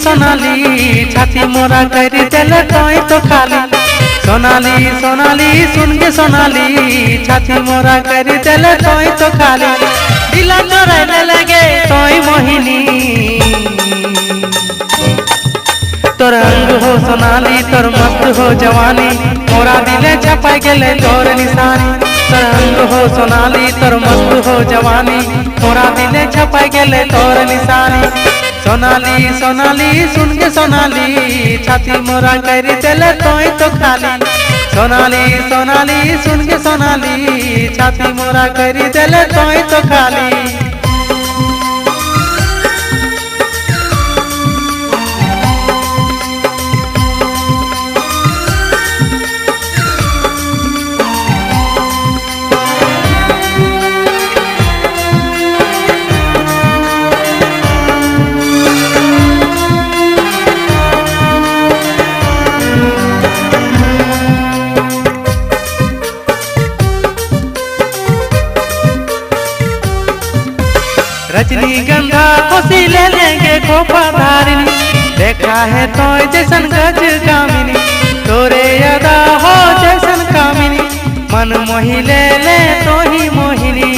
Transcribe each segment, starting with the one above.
सोनाली छाती मोरा कर दिले तोय तो खाली। सोनाली सोनाली सुन के सोनाली छाती मोरा कर दिले तोय तो खाली। दिला चोराने लगे तोय मोहिनी तोर अंग हो सोनाली तोर मस्त हो जवानी मोरा दिले छपाई गेले तोर निशानी। तोर अंग हो सोनाली तोर मस्त हो जवानी मोरा दिले छपाई गेले तोर निशानी। सोनाली सोनाली सुन के सोनाली छाती मोरा कर दिले तोय तो खाली। सोनाली सोनाली सुन के सोनाली छाती मोरा कर दिले तोय तो खाली। रजनीगंधा खुशी ले लेंगे खोपा धारिनी देखा है तो जैसन गज कामिनी तोरे अदा हो जैसन कामिनी मन मोही ले ले तो ही मोहिनी।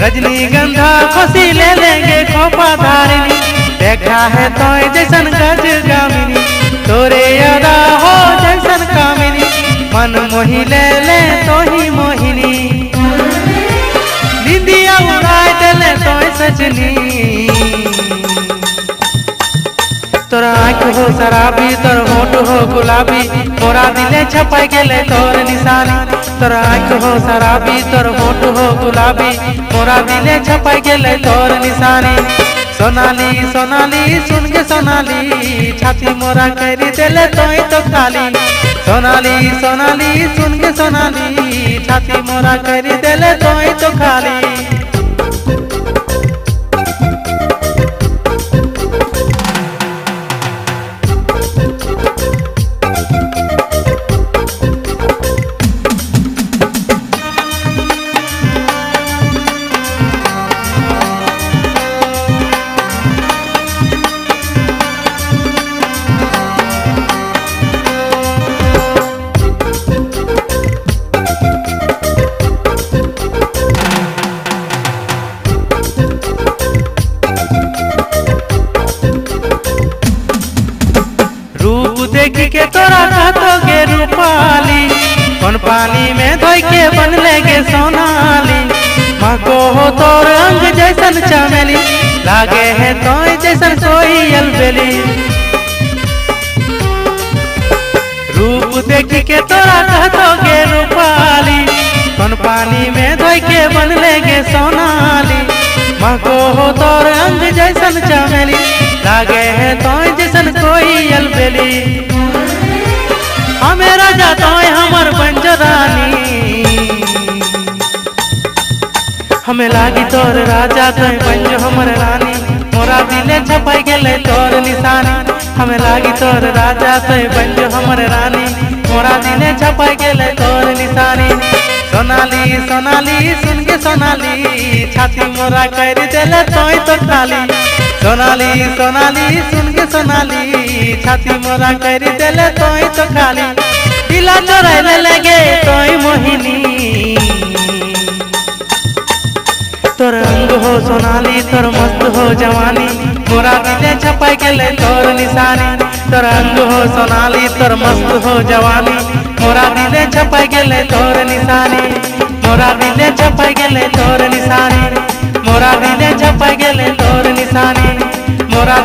रजनीगंधा खुशी ले लेंगे खोपा धारिनी देखा है तो जैसन गज कामिनी तोरे अदा हो जैसन कामिनी मन मोही ले ले तो ही मोहिनी। निंदिया उड़ाए दिले तोय सजनी तोर आँख हो शराबी तोर होठ हो गुलाबी मोरा दिले छपाई गेले तोर निशानी। तोर आँख हो शराबी तोर होठ हो गुलाबी मोरा दिले छपाई गेले तोर निशानी। सोनाली सोनाली सुन के सोनाली छाती मोरा कर दिले तोय तो खाली। सोनाली सोनाली सुन के सोनाली छाती मोरा कर दिले तोय तो खाली। देखी के तोरा कहतोगे रूपाली कौन पानी में धोई के बन लेगे सोनाली। माँ को हो तोर अंग जैसन चमेली लागे है तो जैसन कोई अलबेली। रूप देखी के तोरा कहतोगे रूपाली कौन पानी में धोई के बन लेगे सोनाली। माँ को हो तोर अंग जैसन चमेली लागे है तो जैसन कोई अलबेली। हमें राजा तो हमर पंजरानी हमें लागी तोर राजा तो पंज हमर रानी मोरा दिले छपाई गेले तोर निशानी। हमें लागी तोर राजा तो पंज हमर रानी मोरा दिले छपाई गेले तोर निशानी। सोनाली सोनाली सुन के सोनाली छाती मोरा कर दिले तोय तो खाली। सोनाली सोनाली सुन के सोनाली छाती मोरा कर दिले तोय तो खाली। दिला चोराने लगे तोय मोहिनी तोर अंग हो सोनाली तोर मस्त हो जवानी मोरा दिले छपाई गेले तोर निशानी। तोर अंग हो सोनाली तोर मस्त हो जवानी मोरा दिले छपाई गेले तोर निशानी। मोरा दिले छपाई गेले तोर निशानी मोरा दिले छपाई गेले तोर निशानी मोरा